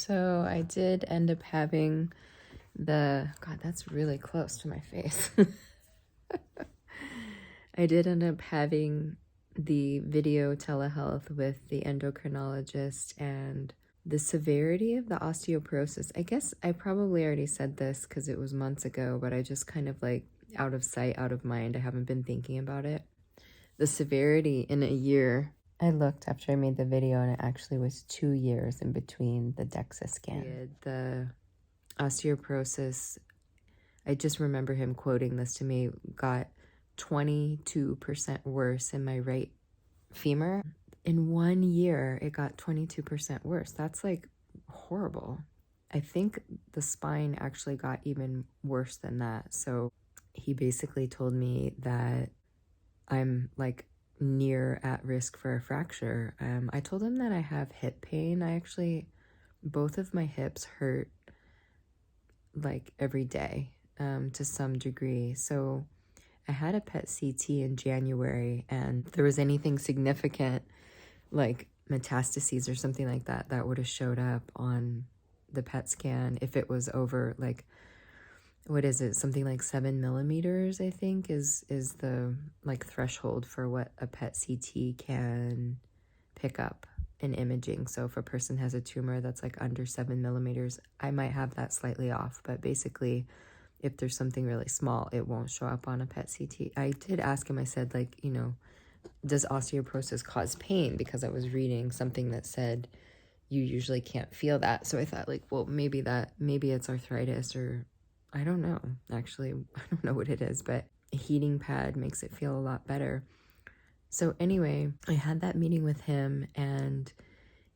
So I did end up having God, that's really close to my face. I did end up having the video telehealth with the endocrinologist, and the severity of the osteoporosis. I guess I probably already said this because it was months ago, but I just kind of like out of sight, out of mind. I haven't been thinking about it. The severity in a year. I looked after I made the video and it actually was 2 years in between the DEXA scan. The osteoporosis, I just remember him quoting this to me, got 22% worse in my right femur. In 1 year, it got 22% worse. That's like horrible. I think the spine actually got even worse than that. So he basically told me that I'm like near at risk for a fracture. I told him that I have hip pain. Both of my hips hurt like every day to some degree. So I had a PET CT in January, and if there was anything significant like metastases or something like that, that would have showed up on the PET scan. If it was over like, what is it, something like 7 millimeters, I think is the like threshold for what a PET CT can pick up in imaging. So if a person has a tumor that's like under 7 millimeters, I might have that slightly off, but basically if there's something really small, it won't show up on a PET CT. I did ask him, I said, like, you know, does osteoporosis cause pain? Because I was reading something that said you usually can't feel that. So I thought like, well, maybe it's arthritis, or I don't know. Actually, I don't know what it is, but a heating pad makes it feel a lot better. So anyway, I had that meeting with him, and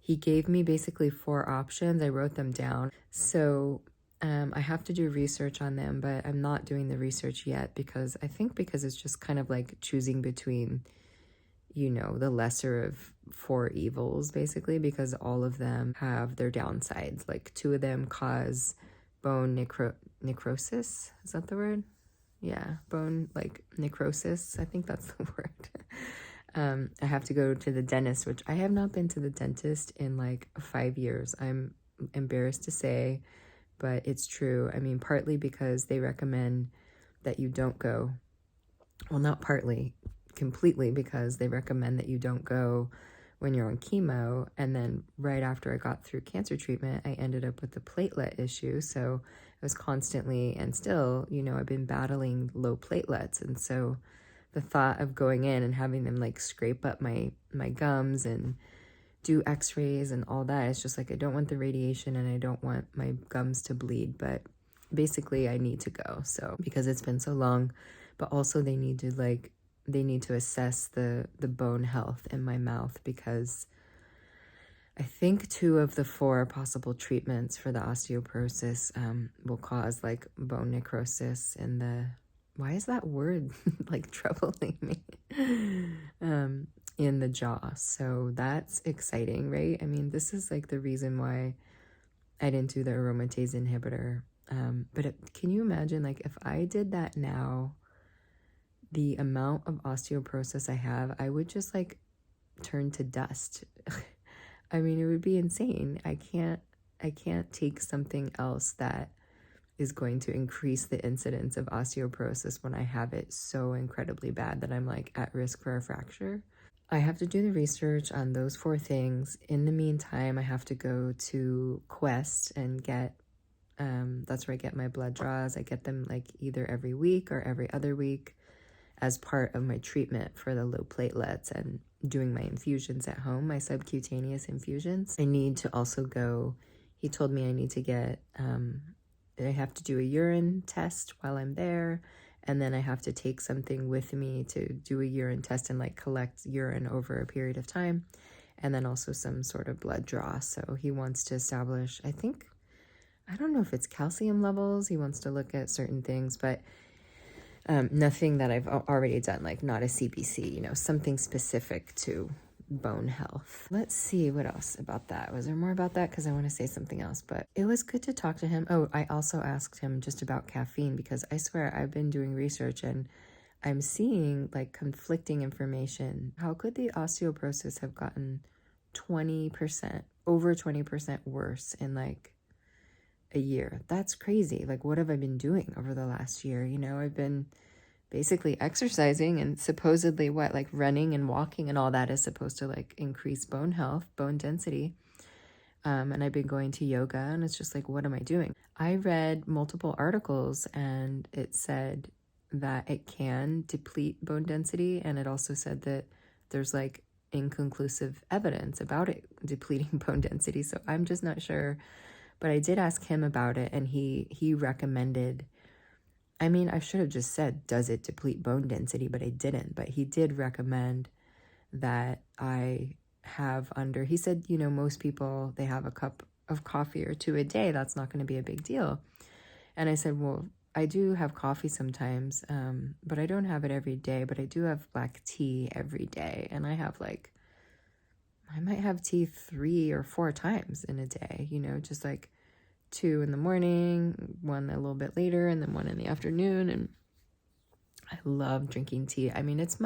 he gave me basically 4 options. I wrote them down. So I have to do research on them, but I'm not doing the research yet because it's just kind of like choosing between, you know, the lesser of 4 evils, basically, because all of them have their downsides. Like 2 of them cause bone necrosis. Is that the word? Yeah, bone like necrosis. I think that's the word. I have to go to the dentist, which I have not been to the dentist in like 5 years. I'm embarrassed to say, but it's true. I mean, partly because they recommend that you don't go. Well, not partly, completely because they recommend that you don't go when you're on chemo. And then right after I got through cancer treatment, I ended up with the platelet issue. So I was constantly, and still, you know, I've been battling low platelets. And so the thought of going in and having them like scrape up my gums and do x-rays and all that, it's just like, I don't want the radiation and I don't want my gums to bleed, but basically I need to go. So because it's been so long, but also they need to assess the bone health in my mouth, because I think 2 of the 4 possible treatments for the osteoporosis will cause like bone necrosis in the, why is that word like troubling me? In the jaw. So that's exciting, right? I mean, this is like the reason why I didn't do the aromatase inhibitor. Can you imagine, like, if I did that now, the amount of osteoporosis I have, I would just like turn to dust. I mean, it would be insane. I can't take something else that is going to increase the incidence of osteoporosis when I have it so incredibly bad that I'm like at risk for a fracture. I have to do the research on those 4 things. In the meantime, I have to go to Quest and get, that's where I get my blood draws. I get them like either every week or every other week as part of my treatment for the low platelets and doing my infusions at home, my subcutaneous infusions. I need to also go, he told me I need to get, I have to do a urine test while I'm there. And then I have to take something with me to do a urine test and like collect urine over a period of time. And then also some sort of blood draw. So he wants to establish, I don't know if it's calcium levels. He wants to look at certain things, but nothing that I've already done, like not a CBC, you know, something specific to bone health. Let's see what else about that. Was there more about that? Because I want to say something else, but it was good to talk to him. Oh, I also asked him just about caffeine, because I swear I've been doing research and I'm seeing like conflicting information. How could the osteoporosis have gotten 20% over 20% worse in like a year. That's crazy. Like, what have I been doing over the last year? You know, I've been basically exercising, and supposedly what, like running and walking and all that is supposed to like increase bone health, bone density. And I've been going to yoga, and it's just like, what am I doing? I read multiple articles, and it said that it can deplete bone density, and it also said that there's like inconclusive evidence about it depleting bone density. So I'm just not sure. But I did ask him about it, and he recommended, I mean, I should have just said, does it deplete bone density? But I didn't. But he did recommend that I have under, he said, you know, most people, they have a cup of coffee or two a day. That's not going to be a big deal. And I said, well, I do have coffee sometimes, but I don't have it every day. But I do have black tea every day. And I have like, I might have tea 3 or 4 times in a day, you know, just like 2 in the morning, 1 a little bit later, and then 1 in the afternoon. And I love drinking tea. I mean, it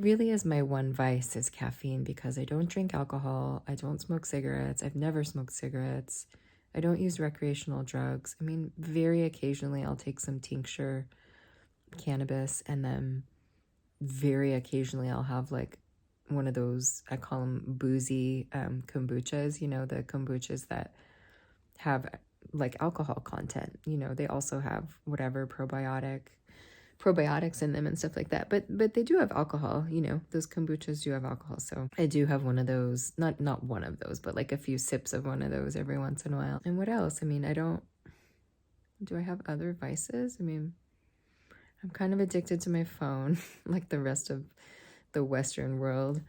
really is my one vice is caffeine, because I don't drink alcohol. I don't smoke cigarettes. I've never smoked cigarettes. I don't use recreational drugs. I mean, very occasionally I'll take some tincture, cannabis, and then very occasionally I'll have like one of those, I call them boozy kombuchas, you know, the kombuchas that have like alcohol content. You know, they also have whatever probiotics in them and stuff like that, but they do have alcohol. You know, those kombuchas do have alcohol. So I do have one of those, not one of those, but like a few sips of one of those every once in a while. And what else? I mean, do I have other vices? I mean, I'm kind of addicted to my phone like the rest of the Western world.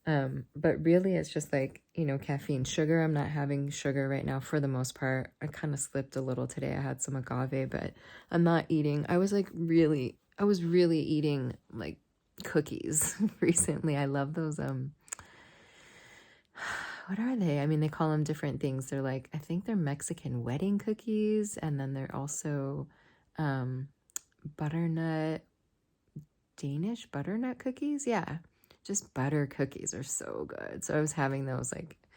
But really it's just like, you know, caffeine. Sugar, I'm not having sugar right now for the most part. I kind of slipped a little today. I had some agave, but I'm not eating. I was really eating like cookies recently. I love those, what are they? I mean, they call them different things. They're like, I think they're Mexican wedding cookies, and then they're also Danish butternut cookies. Yeah. Just butter cookies are so good. So I was having those, like, I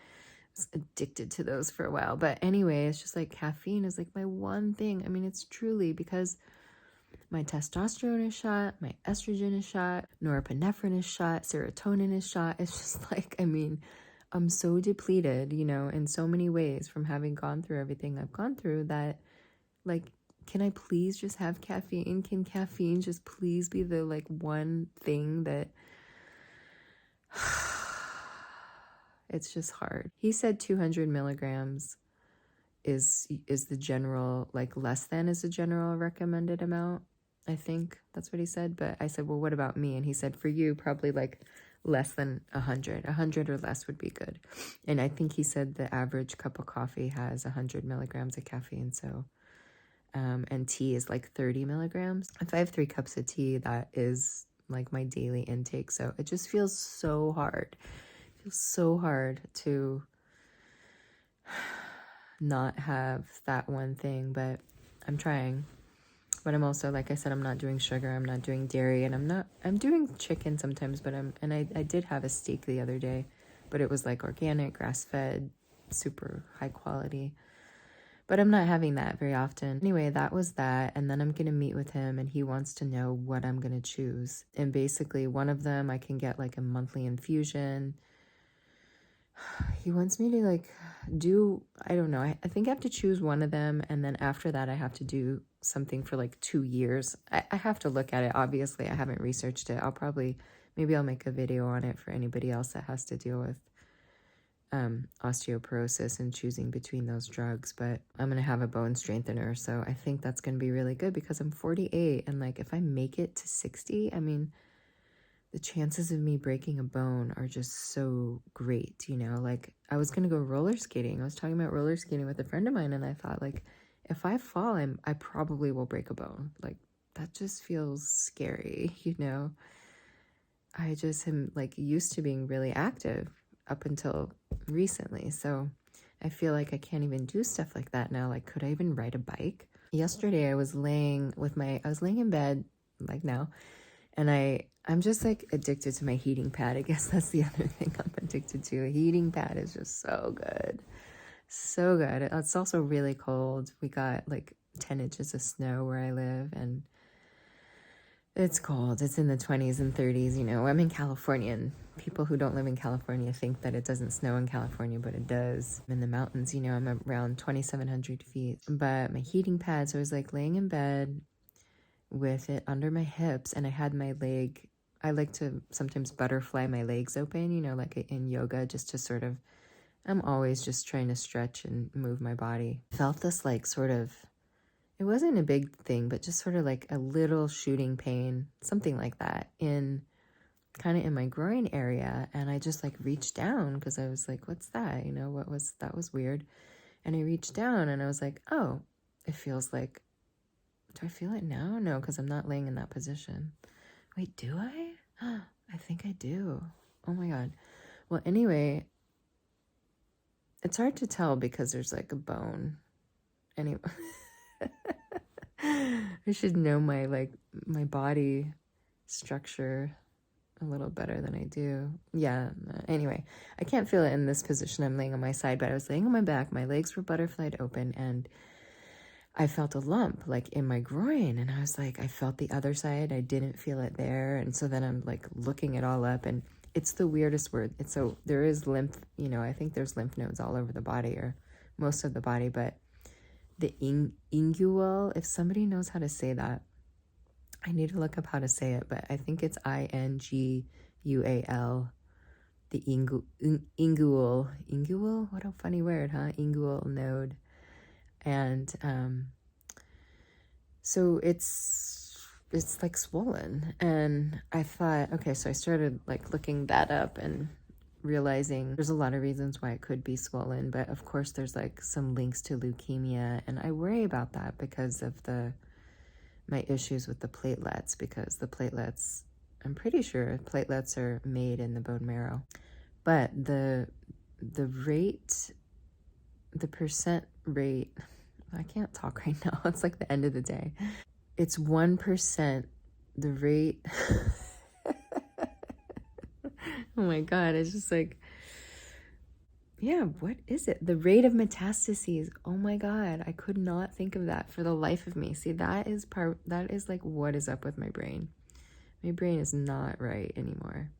was addicted to those for a while. But anyway, it's just like caffeine is like my one thing. I mean, it's truly because my testosterone is shot, my estrogen is shot, norepinephrine is shot, serotonin is shot. It's just like, I mean, I'm so depleted, you know, in so many ways from having gone through everything I've gone through that, like, can I please just have caffeine? Can caffeine just please be the, like, one thing that... It's just hard. He said 200 milligrams is the general, like less than is the general recommended amount. I think that's what he said. But I said, well, what about me? And he said, for you, probably like less than 100. 100 or less would be good. And I think he said the average cup of coffee has 100 milligrams of caffeine. So, and tea is like 30 milligrams. If I have 3 cups of tea, that is like my daily intake. So it just feels so hard. It feels so hard to not have that one thing, but I'm trying. But I'm also, like I said, I'm not doing sugar, I'm not doing dairy, and I'm doing chicken sometimes, but I did have a steak the other day, but it was like organic, grass-fed, super high quality. But I'm not having that very often. Anyway, that was that. And then I'm going to meet with him, and he wants to know what I'm going to choose. And basically, one of them, I can get like a monthly infusion. He wants me to like do, I don't know. I think I have to choose one of them. And then after that, I have to do something for like 2 years. I have to look at it. Obviously, I haven't researched it. Maybe I'll make a video on it for anybody else that has to deal with osteoporosis and choosing between those drugs. But I'm gonna have a bone strengthener, so I think that's gonna be really good because I'm 48, and like if I make it to 60, I mean, the chances of me breaking a bone are just so great, you know. Like I was gonna go roller skating. I was talking about roller skating with a friend of mine, and I thought, like, if I fall, I probably will break a bone. Like that just feels scary, you know. I just am like used to being really active up until recently, so I feel like I can't even do stuff like that now. Like, could I even ride a bike? Yesterday I was laying in bed like now, And I'm just like addicted to my heating pad. I guess that's the other thing I'm addicted to. A heating pad is just so good. So good. It's also really cold. We got like 10 inches of snow where I live, and it's cold. It's in the 20s and 30s. You know, I'm in California, and people who don't live in California think that it doesn't snow in California, but it does. In the mountains, you know, I'm around 2,700 feet. But my heating pad, so I was like laying in bed with it under my hips, and I had my leg. I like to sometimes butterfly my legs open, you know, like in yoga, just to sort of, I'm always just trying to stretch and move my body. Felt this like sort of, it wasn't a big thing, but just sort of like a little shooting pain, something like that, in kind of in my groin area. And I just like reached down because I was like, what's that? You know, that was weird. And I reached down and I was like, oh, it feels like, do I feel it now? No, because I'm not laying in that position. Wait, do I? I think I do. Oh my God. Well, anyway, it's hard to tell because there's like a bone. Anyway, I should know my body structure a little better than I do. Yeah, anyway, I can't feel it in this position. I'm laying on my side, but I was laying on my back. My legs were butterflied open, and I felt a lump like in my groin, and I was like, I felt the other side. I didn't feel it there. And so then I'm like looking it all up, and it's the weirdest word. It's so there is lymph, you know, I think there's lymph nodes all over the body, or most of the body, but the ingual, if somebody knows how to say that, I need to look up how to say it, but I think it's INGUAL, the ingual, what a funny word, huh? Ingual node. And so it's like swollen, and I thought, okay, so I started like looking that up and realizing there's a lot of reasons why it could be swollen, but of course there's like some links to leukemia, and I worry about that because of my issues with the platelets, because the platelets, I'm pretty sure platelets are made in the bone marrow, but the rate, the percent rate, I can't talk right now. It's like the end of the day. It's 1%, the rate. Oh my God, it's just like, yeah, what is it? The rate of metastases. Oh my God, I could not think of that for the life of me. See, that is like what is up with my brain. My brain is not right anymore.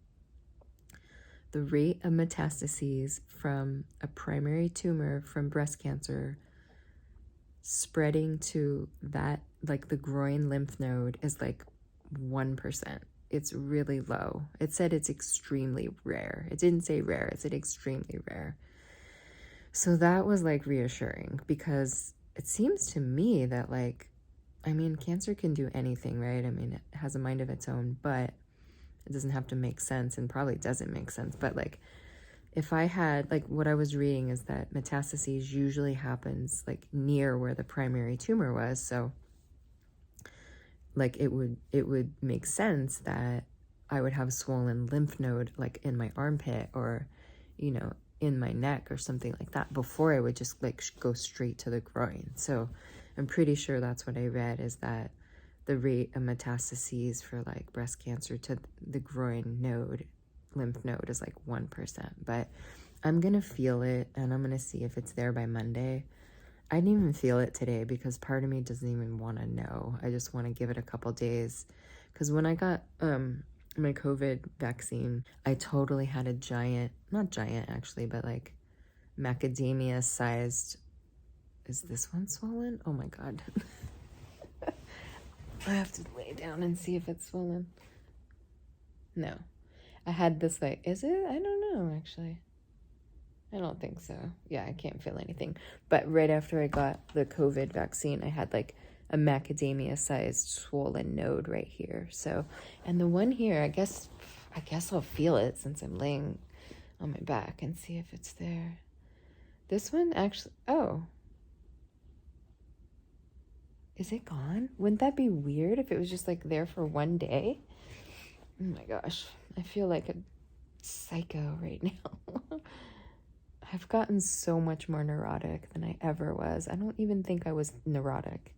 The rate of metastases from a primary tumor from breast cancer spreading to that, like the groin lymph node, is like 1%. It's really low. It said it's extremely rare. It didn't say rare, it said extremely rare. So that was like reassuring, because it seems to me that like, I mean, cancer can do anything, right? I mean, it has a mind of its own, but it doesn't have to make sense, and probably doesn't make sense. But like, if I had, like, what I was reading is that metastases usually happens like near where the primary tumor was. So like it would make sense that I would have a swollen lymph node like in my armpit, or, you know, in my neck or something like that, before I would just like go straight to the groin. So I'm pretty sure that's what I read, is that the rate of metastases for like breast cancer to the groin node, lymph node, is like 1%. But I'm gonna feel it, and I'm gonna see if it's there by Monday. I didn't even feel it today because part of me doesn't even want to know. I just want to give it a couple days, because when I got my COVID vaccine, I totally had a giant, not giant actually, but like macadamia sized, is this one swollen? Oh my God. I have to lay down and see if it's swollen. No. I had this like, is it? I don't know actually. I don't think so. Yeah, I can't feel anything. But right after I got the COVID vaccine, I had like a macadamia-sized swollen node right here. So, and the one here, I guess I'll feel it since I'm laying on my back and see if it's there. This one actually, oh. Is it gone? Wouldn't that be weird if it was just like there for one day? Oh my gosh, I feel like a psycho right now. I've gotten so much more neurotic than I ever was. I don't even think I was neurotic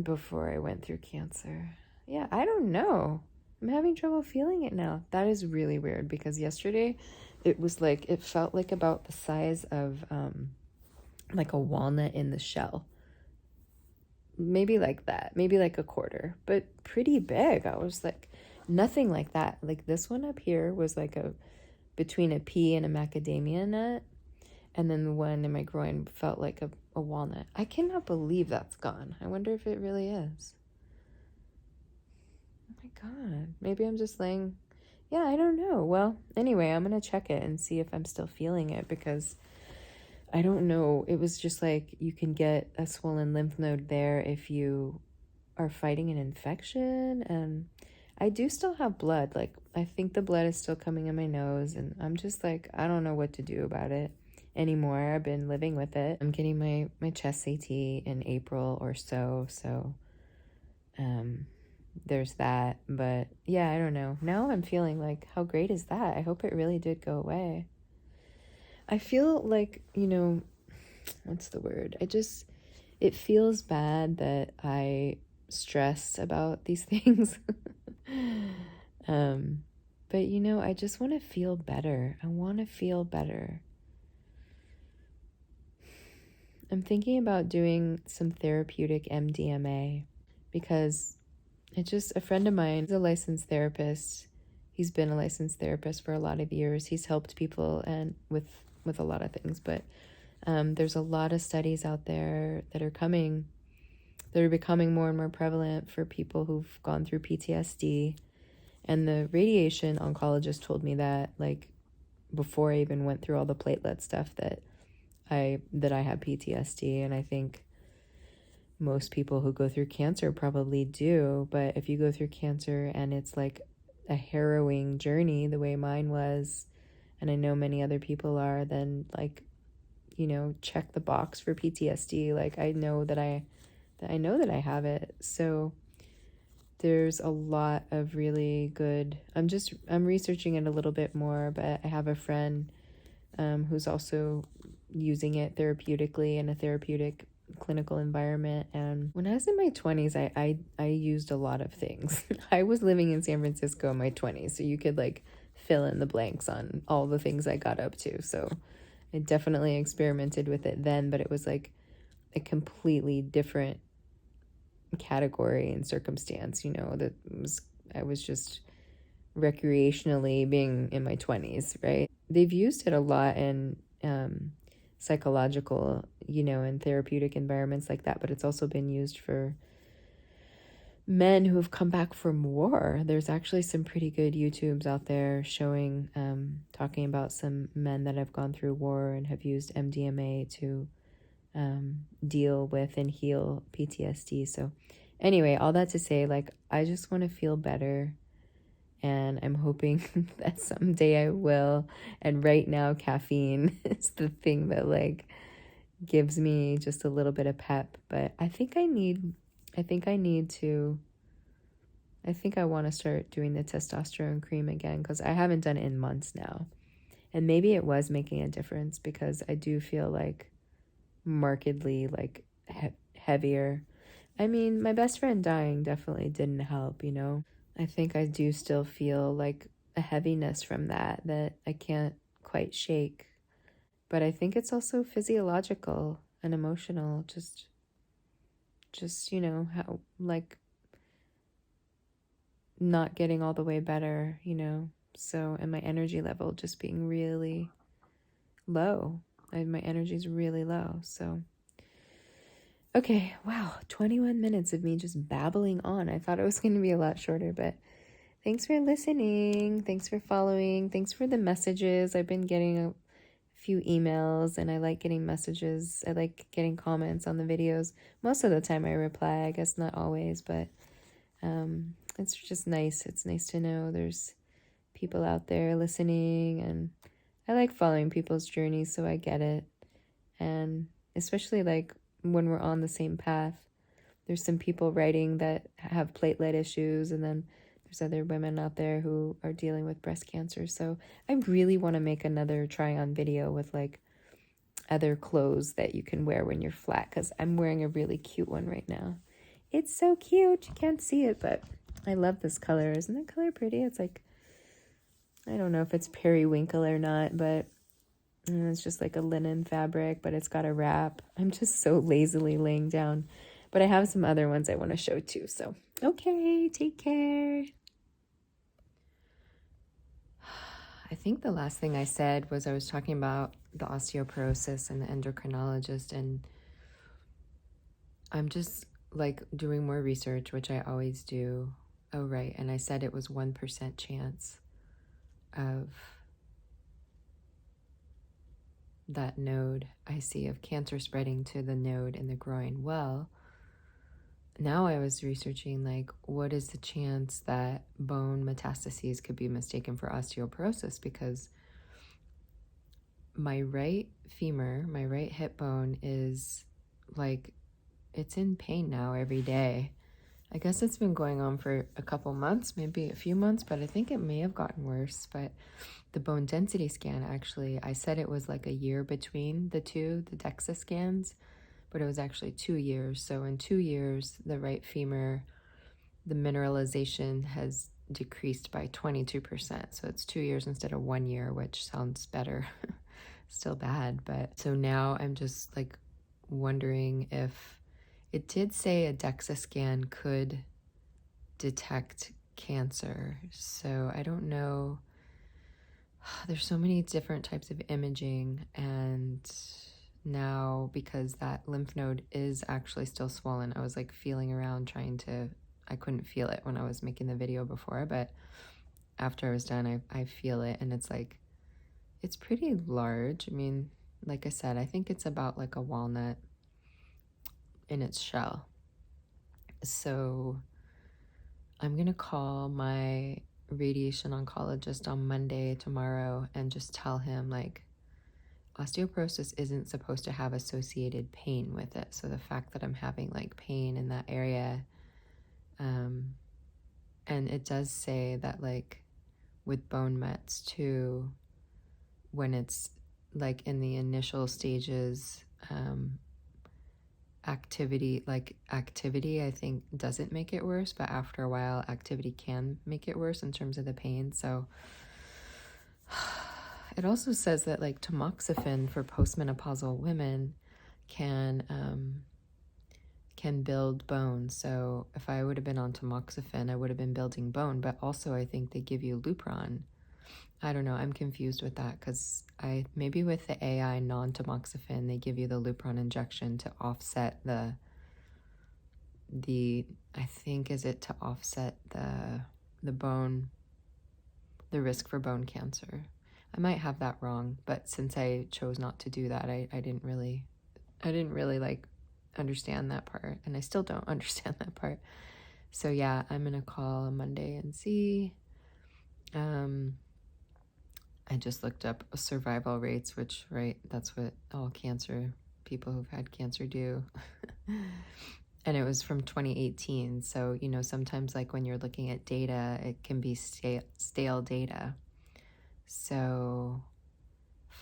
before I went through cancer. Yeah, I don't know. I'm having trouble feeling it now. That is really weird because yesterday it was like, it felt like about the size of like a walnut in the shell. Maybe like that, maybe like a quarter, but pretty big. I was like, nothing like that. Like this one up here was like between a pea and a macadamia nut. And then the one in my groin felt like a walnut. I cannot believe that's gone. I wonder if it really is. Oh my God. Maybe I'm just laying. Yeah, I don't know. Well, anyway, I'm going to check it and see if I'm still feeling it because I don't know. It was just like you can get a swollen lymph node there if you are fighting an infection. And I do still have blood. Like, I think the blood is still coming in my nose. And I'm just like, I don't know what to do about it anymore. I've been living with it. I'm getting my chest CT in April or so. So, there's that. But yeah, I don't know. Now I'm feeling like, how great is that? I hope it really did go away. I feel like, what's the word? It feels bad that I stress about these things. But I just want to feel better. I want to feel better. I'm thinking about doing some therapeutic MDMA because a friend of mine is a licensed therapist. He's been a licensed therapist for a lot of years. He's helped people and with a lot of things, but there's a lot of studies out there that are becoming more and more prevalent for people who've gone through PTSD. And the radiation oncologist told me that, like, before I even went through all the platelet stuff, that I have PTSD. And I think most people who go through cancer probably do. But if you go through cancer and it's like a harrowing journey the way mine was, and I know many other people are, then like, check the box for PTSD. Like, I know that I have it. So there's a lot of really good, I'm researching it a little bit more, but I have a friend who's also using it therapeutically in a therapeutic clinical environment. And when I was in my 20s, I used a lot of things. I was living in San Francisco in my 20s, so you could like fill in the blanks on all the things I got up to. So I definitely experimented with it then, but it was like a completely different category and circumstance, I was just recreationally being in my 20s, right? They've used it a lot in psychological, and therapeutic environments like that, but it's also been used for men who have come back from war. There's actually some pretty good YouTubes out there showing, talking about some men that have gone through war and have used MDMA to deal with and heal PTSD. So anyway, all that to say, like, I just want to feel better, and I'm hoping that someday I will. And right now, caffeine is the thing that like gives me just a little bit of pep. But I think I want to start doing the testosterone cream again, because I haven't done it in months now. And maybe it was making a difference, because I do feel like markedly like heavier. I mean, my best friend dying definitely didn't help, I think I do still feel like a heaviness from that I can't quite shake. But I think it's also physiological and emotional, just how like not getting all the way better, so, and my energy level just being really low. My energy's really low. So okay, wow, 21 minutes of me just babbling on. I thought it was going to be a lot shorter, but thanks for listening. Thanks for following. Thanks for the messages. I've been getting a few emails, and I like getting messages. I like getting comments on the videos. Most of the time I reply, I guess not always, but it's just nice. It's nice to know there's people out there listening, and I like following people's journeys, so I get it. And especially like when we're on the same path, there's some people writing that have platelet issues, and then there's other women out there who are dealing with breast cancer. So I really want to make another try on video with like other clothes that you can wear when you're flat, because I'm wearing a really cute one right now. It's so cute. You can't see it, but I love this color. Isn't that color pretty? It's like, I don't know if it's periwinkle or not, but it's just like a linen fabric, but it's got a wrap. I'm just so lazily laying down. But I have some other ones I want to show too. So, okay, take care. I think the last thing I said was I was talking about the osteoporosis and the endocrinologist, and I'm just like doing more research, which I always do. Oh, right. And I said it was 1% chance of that node I see of cancer spreading to the node in the groin. Well, now I was researching, like, what is the chance that bone metastases could be mistaken for osteoporosis? Because my right femur, my right hip bone is like, it's in pain now every day. I guess it's been going on for a couple months, maybe a few months, but I think it may have gotten worse. But the bone density scan, actually, I said it was like a year between the two, the DEXA scans, but it was actually 2 years. So in 2 years, the right femur, the mineralization has decreased by 22%. So it's 2 years instead of 1 year, which sounds better. Still bad, but so now I'm just like wondering if it did say a DEXA scan could detect cancer. So I don't know. There's so many different types of imaging, and now because that lymph node is actually still swollen, I was like feeling around I couldn't feel it when I was making the video before, but after I was done, I feel it, and it's like, it's pretty large. I mean, like I said, I think it's about like a walnut in its shell. So I'm going to call my radiation oncologist on Monday, tomorrow, and just tell him, like, osteoporosis isn't supposed to have associated pain with it. So the fact that I'm having like pain in that area, and it does say that like with bone mets too, when it's like in the initial stages, activity I think doesn't make it worse, but after a while activity can make it worse in terms of the pain. So it also says that like tamoxifen for postmenopausal women can build bone. So if I would have been on tamoxifen, I would have been building bone, but also I think they give you Lupron. I don't know, I'm confused with that, because maybe with the AI non-tamoxifen, they give you the Lupron injection to offset the I think, is it to offset the bone, the risk for bone cancer. I might have that wrong, but since I chose not to do that, I didn't really like understand that part, and I still don't understand that part. So yeah, I'm gonna call on Monday and see. I just looked up survival rates, which, right, that's what all cancer people who've had cancer do. And it was from 2018. So, you know, sometimes like when you're looking at data, it can be stale data. So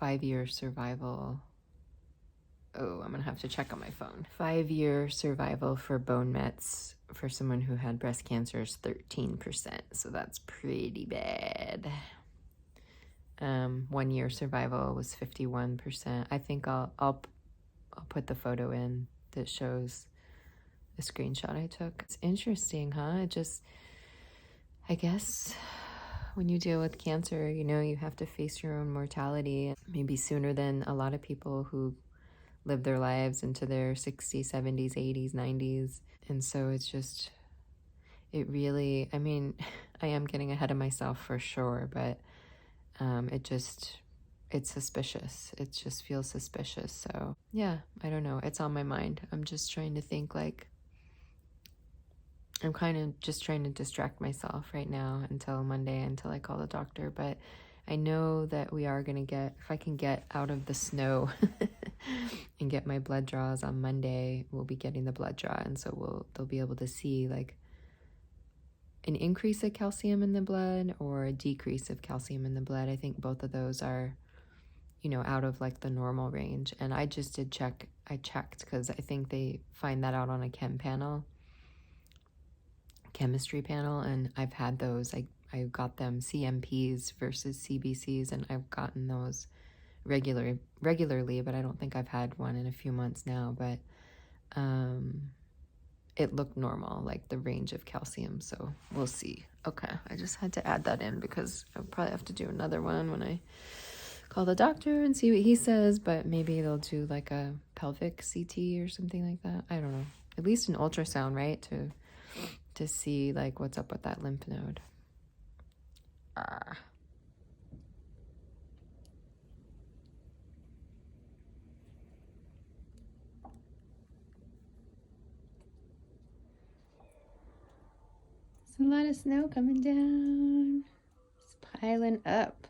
5-year survival. Oh, I'm going to have to check on my phone. 5-year survival for bone mets for someone who had breast cancer is 13%. So that's pretty bad. 1 year survival was 51%. I think I'll put the photo in that shows the screenshot I took. It's interesting, huh? I guess when you deal with cancer, you know, you have to face your own mortality, maybe sooner than a lot of people who live their lives into their 60s, 70s, 80s, 90s. And so it really, I mean, I am getting ahead of myself for sure, but it's suspicious. It just feels suspicious. So yeah, I don't know. It's on my mind. I'm just trying to think, like, I'm kind of just trying to distract myself right now until Monday, until I call the doctor. But I know that we are going to if I can get out of the snow and get my blood draws on Monday, we'll be getting the blood draw. And so they'll be able to see like an increase of calcium in the blood or a decrease of calcium in the blood. I think both of those are, you know, out of like the normal range. And I just I checked because I think they find that out on a chem chemistry panel, and I've had those. I got them CMPs versus CBCs, and I've gotten those regularly, but I don't think I've had one in a few months now. But it looked normal, like the range of calcium, so we'll see. Okay, I just had to add that in because I'll probably have to do another one when I call the doctor and see what he says, but maybe they'll do like a pelvic CT or something like that. I don't know. At least an ultrasound, right? To see like what's up with that lymph node. There's a lot of snow coming down. It's piling up.